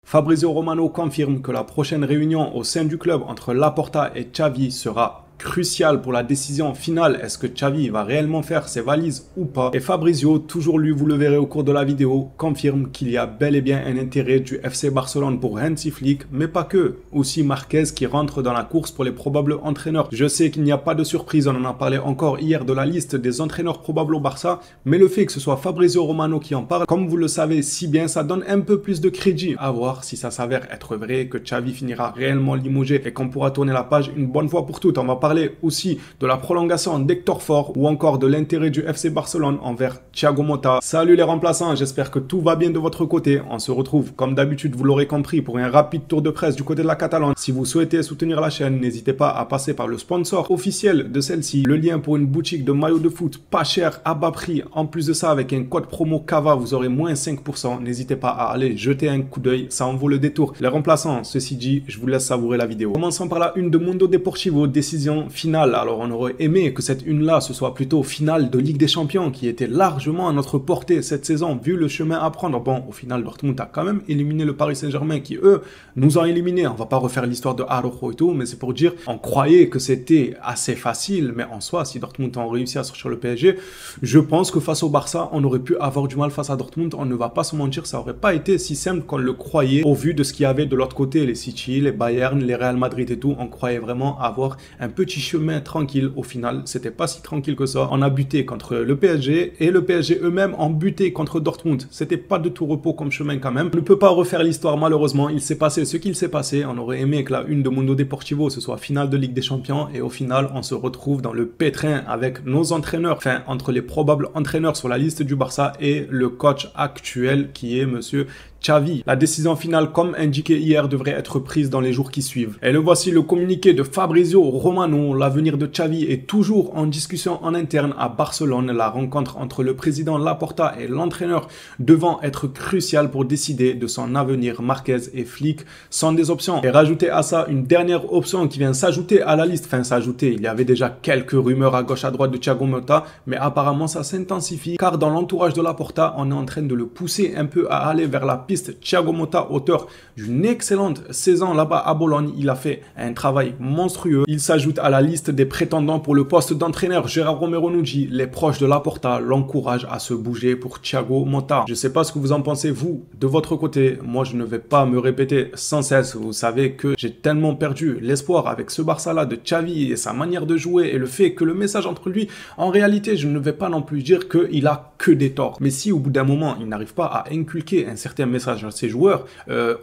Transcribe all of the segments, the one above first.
Fabrizio Romano confirme que la prochaine réunion au sein du club entre Laporta et Xavi sera crucial pour la décision finale. Est-ce que Xavi va réellement faire ses valises ou pas? Et Fabrizio, toujours lui, vous le verrez au cours de la vidéo, confirme qu'il y a bel et bien un intérêt du FC Barcelone pour Hansi Flick, mais pas que. Aussi Marquez qui rentre dans la course pour les probables entraîneurs. Je sais qu'il n'y a pas de surprise, on en a parlé encore hier de la liste des entraîneurs probables au Barça, mais le fait que ce soit Fabrizio Romano qui en parle, comme vous le savez si bien, ça donne un peu plus de crédit. À voir si ça s'avère être vrai, que Xavi finira réellement limogé et qu'on pourra tourner la page une bonne fois pour toutes. On va parler aussi de la prolongation d'Hector Fort ou encore de l'intérêt du FC Barcelone envers Thiago Motta. Salut les remplaçants, j'espère que tout va bien de votre côté. On se retrouve comme d'habitude, vous l'aurez compris, pour un rapide tour de presse du côté de la Catalogne. Si vous souhaitez soutenir la chaîne, n'hésitez pas à passer par le sponsor officiel de celle-ci. Le lien pour une boutique de maillots de foot pas cher, à bas prix. En plus de ça, avec un code promo CAVA, vous aurez moins 5%. N'hésitez pas à aller jeter un coup d'œil, ça en vaut le détour. Les remplaçants, ceci dit, je vous laisse savourer la vidéo. Commençons par la une de Mundo Deportivo, décision finale. Alors on aurait aimé que cette une-là, ce soit plutôt finale de Ligue des Champions, qui était largement à notre portée cette saison, vu le chemin à prendre. Bon, au final, Dortmund a quand même éliminé le Paris Saint-Germain, qui eux, nous ont éliminés. On va pas refaire l'histoire de Araujo et tout, mais c'est pour dire, on croyait que c'était assez facile, mais en soi, si Dortmund a réussi à sortir le PSG, je pense que face au Barça, on aurait pu avoir du mal face à Dortmund. On ne va pas se mentir, ça aurait pas été si simple qu'on le croyait, au vu de ce qu'il y avait de l'autre côté, les City, les Bayern, les Real Madrid et tout. On croyait vraiment avoir un petit chemin tranquille. Au final, c'était pas si tranquille que ça. On a buté contre le PSG et le PSG eux-mêmes ont buté contre Dortmund. C'était pas de tout repos comme chemin quand même. On ne peut pas refaire l'histoire malheureusement. Il s'est passé ce qu'il s'est passé. On aurait aimé que la une de Mundo Deportivo ce soit finale de Ligue des Champions et au final, on se retrouve dans le pétrin avec nos entraîneurs. Enfin, entre les probables entraîneurs sur la liste du Barça et le coach actuel qui est monsieur Xavi. La décision finale, comme indiqué hier, devrait être prise dans les jours qui suivent. Et le voici, le communiqué de Fabrizio Romano. L'avenir de Xavi est toujours en discussion en interne à Barcelone. La rencontre entre le président Laporta et l'entraîneur devant être cruciale pour décider de son avenir. Marquez et Flick sont des options. Et rajouter à ça une dernière option qui vient s'ajouter à la liste. Enfin, s'ajouter, il y avait déjà quelques rumeurs à gauche à droite de Thiago Motta, mais apparemment ça s'intensifie car dans l'entourage de Laporta, on est en train de le pousser un peu à aller vers la piste. Thiago Motta, auteur d'une excellente saison là-bas à Bologne, il a fait un travail monstrueux. Il s'ajoute à la liste des prétendants pour le poste d'entraîneur. Gérard Romero nous dit, les proches de Laporta l'encouragent à se bouger pour Thiago Motta. Je ne sais pas ce que vous en pensez, vous, de votre côté. Moi, je ne vais pas me répéter sans cesse. Vous savez que j'ai tellement perdu l'espoir avec ce Barça-là de Xavi et sa manière de jouer et le fait que le message entre lui, en réalité, je ne vais pas non plus dire qu'il a que des torts. Mais si au bout d'un moment, il n'arrive pas à inculquer un certain message à ses joueurs,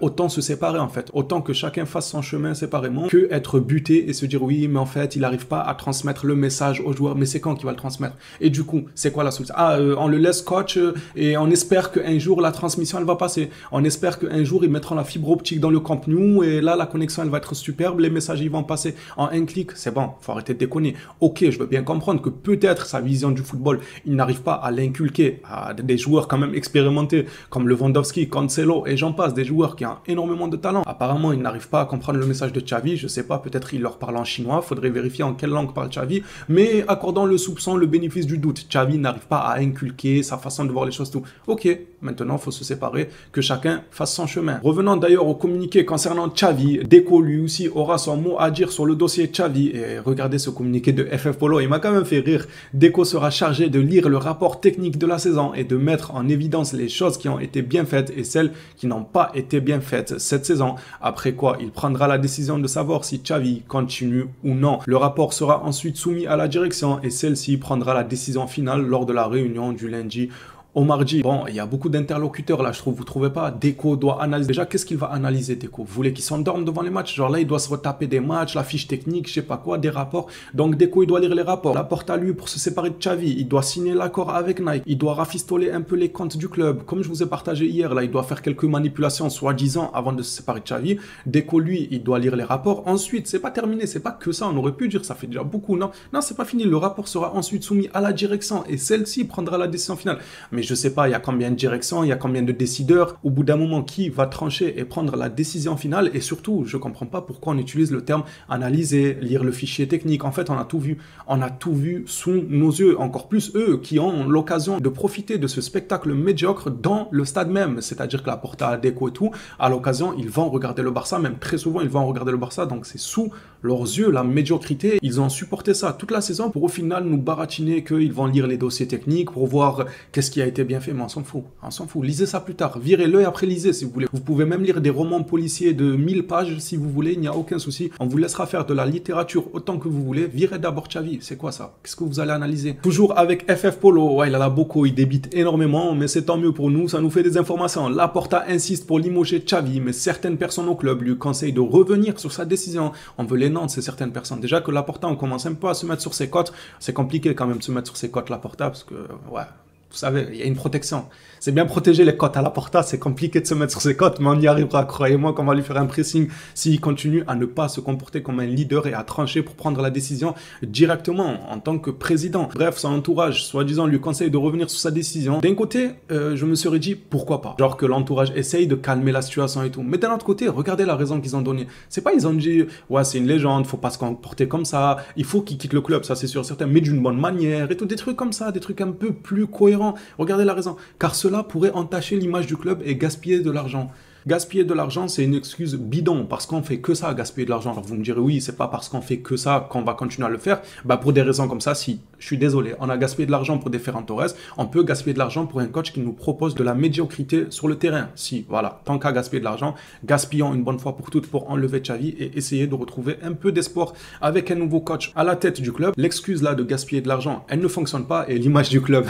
autant se séparer en fait. Autant que chacun fasse son chemin séparément que être buté et se dire oui, mais en fait, il n'arrive pas à transmettre le message aux joueurs. Mais c'est quand qu'il va le transmettre? Et du coup, c'est quoi la solution? On le laisse coach et on espère qu'un jour la transmission elle va passer. On espère qu'un jour ils mettront la fibre optique dans le Camp Nou et là la connexion elle va être superbe, les messages ils vont passer en un clic. C'est bon, faut arrêter de déconner. Ok, je veux bien comprendre que peut-être sa vision du football, il n'arrive pas à l'inculquer à des joueurs quand même expérimentés comme Lewandowski, Cancelo et j'en passe, des joueurs qui ont énormément de talent. Apparemment, ils n'arrivent pas à comprendre le message de Xavi. Je sais pas, peut-être il leur parle en chinois. Faudrait vérifier en quelle langue parle Xavi. Mais accordant le soupçon, le bénéfice du doute. Xavi n'arrive pas à inculquer sa façon de voir les choses, tout. Ok, maintenant, faut se séparer, que chacun fasse son chemin. Revenons d'ailleurs au communiqué concernant Xavi. Deco, lui aussi, aura son mot à dire sur le dossier Xavi. Et regardez ce communiqué de FF Polo, il m'a quand même fait rire. Deco sera chargé de lire le rapport technique de la saison et de mettre en évidence les choses qui ont été bien faites et celles qui n'ont pas été bien faites cette saison. Après quoi, il prendra la décision de savoir si Xavi continue ou non. Le rapport sera ensuite soumis à la direction et celle-ci prendra la décision finale lors de la réunion du lundi au mardi. Bon, il y a beaucoup d'interlocuteurs là, je trouve, vous trouvez pas? Deco doit analyser. Déjà, qu'est-ce qu'il va analyser, Deco? Vous voulez qu'il s'endorme devant les matchs? Genre là, il doit se retaper des matchs, la fiche technique, je sais pas quoi, des rapports. Donc Deco, il doit lire les rapports. Laporte à lui pour se séparer de Xavi. Il doit signer l'accord avec Nike. Il doit rafistoler un peu les comptes du club. Comme je vous ai partagé hier, là, il doit faire quelques manipulations, soi-disant, avant de se séparer de Xavi. Deco, lui, il doit lire les rapports. Ensuite, c'est pas terminé, c'est pas que ça. On aurait pu dire, ça fait déjà beaucoup, non? Non, c'est pas fini. Le rapport sera ensuite soumis à la direction et celle-ci prendra la décision finale. Mais je sais pas, il y a combien de directions, il y a combien de décideurs. Au bout d'un moment, qui va trancher et prendre la décision finale? Et surtout, je comprends pas pourquoi on utilise le terme analyser, lire le fichier technique. En fait, on a tout vu. On a tout vu sous nos yeux. Encore plus eux qui ont l'occasion de profiter de ce spectacle médiocre dans le stade même. C'est-à-dire que la Porta a déco et tout. À l'occasion, ils vont regarder le Barça. Même très souvent, ils vont regarder le Barça. Donc, c'est sous leurs yeux la médiocrité. Ils ont supporté ça toute la saison pour au final nous baratiner qu'ils vont lire les dossiers techniques pour voir qu'est-ce qui a été bien fait. Mais on s'en fout. On s'en fout. Lisez ça plus tard. Virez-le et après lisez si vous voulez. Vous pouvez même lire des romans policiers de 1000 pages si vous voulez. Il n'y a aucun souci. On vous laissera faire de la littérature autant que vous voulez. Virez d'abord Xavi. C'est quoi ça? Qu'est-ce que vous allez analyser? Toujours avec FF Polo. Ouais, il a la beaucoup. Il débite énormément. Mais c'est tant mieux pour nous. Ça nous fait des informations. Laporta insiste pour limoger Xavi. Mais certaines personnes au club lui conseillent de revenir sur sa décision. On veut les noms de ces certaines personnes. Déjà que Laporta, on commence un peu à se mettre sur ses côtes. C'est compliqué quand même de se mettre sur ses côtes Laporta parce que, ouais, vous savez, il y a une protection. C'est bien protéger les côtes à Laporta, c'est compliqué de se mettre sur ses côtes, mais on y arrivera, croyez-moi qu'on va lui faire un pressing s'il continue à ne pas se comporter comme un leader et à trancher pour prendre la décision directement en tant que président. Bref, son entourage, soi-disant, lui conseille de revenir sur sa décision. D'un côté, je me serais dit, pourquoi pas? Genre que l'entourage essaye de calmer la situation et tout. Mais d'un autre côté, regardez la raison qu'ils ont donnée. C'est pas, ils ont dit, ouais, c'est une légende, faut pas se comporter comme ça, il faut qu'il quitte le club, ça c'est sûr, certain, mais d'une bonne manière et tout, des trucs comme ça, des trucs un peu plus cohérents. Regardez la raison. Car cela pourrait entacher l'image du club et gaspiller de l'argent. Gaspiller de l'argent, c'est une excuse bidon, parce qu'on fait que ça, gaspiller de l'argent. Alors vous me direz, oui, c'est pas parce qu'on fait que ça qu'on va continuer à le faire. Bah pour des raisons comme ça, si. Je suis désolé, on a gaspillé de l'argent pour des Ferran Torres, on peut gaspiller de l'argent pour un coach qui nous propose de la médiocrité sur le terrain. Si, voilà, tant qu'à gaspiller de l'argent, gaspillons une bonne fois pour toutes pour enlever Xavi et essayer de retrouver un peu d'espoir avec un nouveau coach à la tête du club. L'excuse là de gaspiller de l'argent, elle ne fonctionne pas et l'image du club,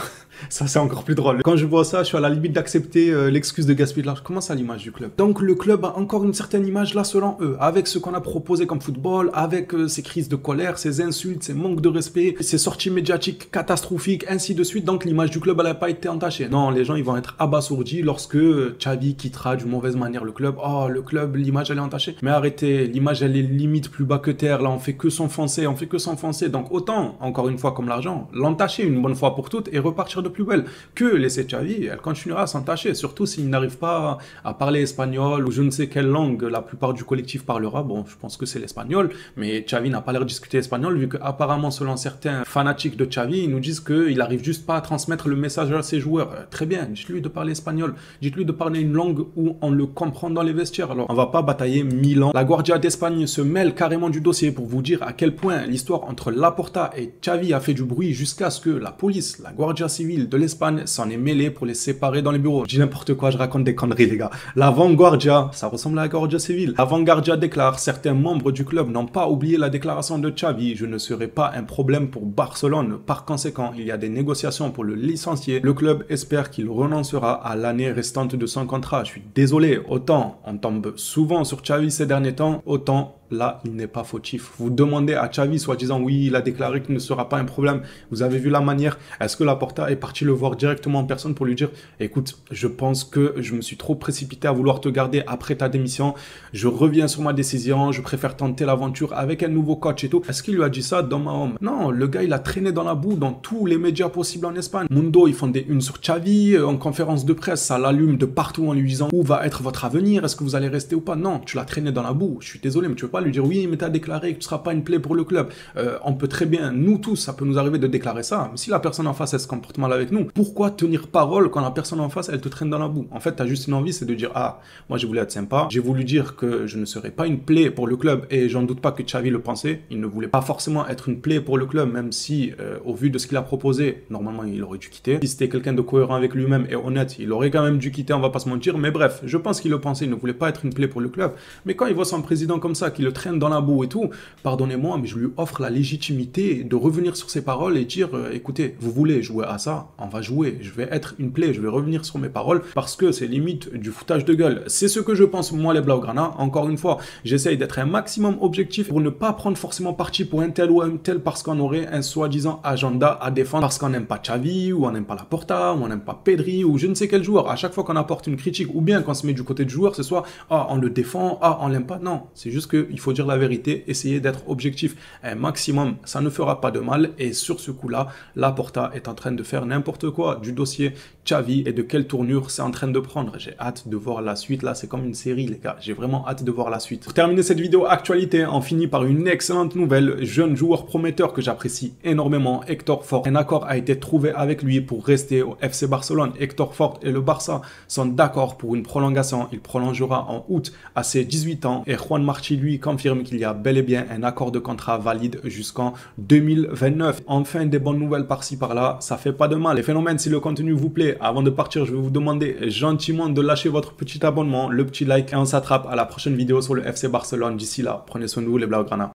ça c'est encore plus drôle. Quand je vois ça, je suis à la limite d'accepter l'excuse de gaspiller de l'argent. Comment ça l'image du club? Donc le club a encore une certaine image là selon eux, avec ce qu'on a proposé comme football, avec ses crises de colère, ses insultes, ses manques de respect, ses sorties médiatiques catastrophiques, ainsi de suite. Donc l'image du club elle n'a pas été entachée. Non, les gens ils vont être abasourdis lorsque Xavi quittera d'une mauvaise manière le club. Oh le club, l'image elle est entachée. Mais arrêtez, l'image elle est limite plus bas que terre. Là on fait que s'enfoncer, on fait que s'enfoncer. Donc autant, encore une fois comme l'argent, l'entacher une bonne fois pour toutes et repartir de plus belle. Que laisser Xavi, elle continuera à s'entacher, surtout s'il n'arrive pas à parler espagnol ou je ne sais quelle langue la plupart du collectif parlera. Bon, je pense que c'est l'espagnol, mais Xavi n'a pas l'air de discuter espagnol vu qu'apparemment selon certains fanatiques de Xavi, ils nous disent qu'il n'arrive juste pas à transmettre le message à ses joueurs. Très bien, dites-lui de parler espagnol, dites-lui de parler une langue où on le comprend dans les vestiaires. Alors, on va pas batailler 1000 ans. La Guardia d'Espagne se mêle carrément du dossier pour vous dire à quel point l'histoire entre Laporta et Xavi a fait du bruit jusqu'à ce que la police, la Guardia civile de l'Espagne s'en est mêlée pour les séparer dans les bureaux. Je dis n'importe quoi, je raconte des conneries les gars. La Vanguardia, ça ressemble à la Guardia civile. La Vanguardia déclare, certains membres du club n'ont pas oublié la déclaration de Xavi. Je ne serai pas un problème pour Barcelone. Par conséquent, il y a des négociations pour le licencier. Le club espère qu'il renoncera à l'année restante de son contrat. Je suis désolé, autant on tombe souvent sur Xavi ces derniers temps, autant là, il n'est pas fautif. Vous demandez à Xavi, soi-disant, oui, il a déclaré qu'il ne sera pas un problème. Vous avez vu la manière. Est-ce que Laporta est parti le voir directement en personne pour lui dire, écoute, je pense que je me suis trop précipité à vouloir te garder après ta démission. Je reviens sur ma décision. Je préfère tenter l'aventure avec un nouveau coach et tout. Est-ce qu'il lui a dit ça d'homme à homme? Non, le gars, il a traîné dans la boue dans tous les médias possibles en Espagne. Mundo, ils font des unes sur Xavi. En conférence de presse, ça l'allume de partout en lui disant, où va être votre avenir? Est-ce que vous allez rester ou pas? Non, tu l'as traîné dans la boue. Je suis désolé, mais tu veux pas lui dire oui, mais tu as déclaré que tu ne seras pas une plaie pour le club. On peut très bien, nous tous, ça peut nous arriver de déclarer ça. Mais si la personne en face, elle se comporte mal avec nous, pourquoi tenir parole quand la personne en face, elle te traîne dans la boue? En fait, tu as juste une envie, c'est de dire, ah, moi je voulais être sympa, j'ai voulu dire que je ne serais pas une plaie pour le club et j'en doute pas que Xavi le pensait. Il ne voulait pas forcément être une plaie pour le club, même si, au vu de ce qu'il a proposé, normalement, il aurait dû quitter. Si c'était quelqu'un de cohérent avec lui-même et honnête, il aurait quand même dû quitter, on va pas se mentir. Mais bref, je pense qu'il le pensait, il ne voulait pas être une plaie pour le club. Mais quand il voit son président comme ça, qui le traîne dans la boue et tout, pardonnez-moi, mais je lui offre la légitimité de revenir sur ses paroles et dire, écoutez, vous voulez jouer à ça, on va jouer, je vais être une plaie, je vais revenir sur mes paroles, parce que c'est limite du foutage de gueule. C'est ce que je pense, moi, les Blaugrana. Encore une fois, j'essaye d'être un maximum objectif pour ne pas prendre forcément parti pour un tel ou un tel parce qu'on aurait un soi-disant agenda à défendre, parce qu'on n'aime pas Xavi, ou on n'aime pas Laporta, ou on n'aime pas Pedri, ou je ne sais quel joueur. À chaque fois qu'on apporte une critique, ou bien qu'on se met du côté du joueur, c'est soit, ah, on le défend, ah, on l'aime pas. Non, c'est juste qu'il il faut dire la vérité, essayez d'être objectif un maximum, ça ne fera pas de mal. Et sur ce coup-là, Laporta est en train de faire n'importe quoi du dossier Xavi et de quelle tournure c'est en train de prendre. J'ai hâte de voir la suite. Là, c'est comme une série, les gars. J'ai vraiment hâte de voir la suite. Pour terminer cette vidéo actualité, on finit par une excellente nouvelle. Jeune joueur prometteur que j'apprécie énormément, Hector Fort. Un accord a été trouvé avec lui pour rester au FC Barcelone. Hector Fort et le Barça sont d'accord pour une prolongation. Il prolongera en août à ses 18 ans. Et Juan Marchi, lui, confirme qu'il y a bel et bien un accord de contrat valide jusqu'en 2029. Enfin, des bonnes nouvelles par-ci par-là, ça fait pas de mal. Les phénomènes, si le contenu vous plaît, avant de partir, je vais vous demander gentiment de lâcher votre petit abonnement, le petit like, et on s'attrape à la prochaine vidéo sur le FC Barcelone. D'ici là, prenez soin de vous les Blaugrana.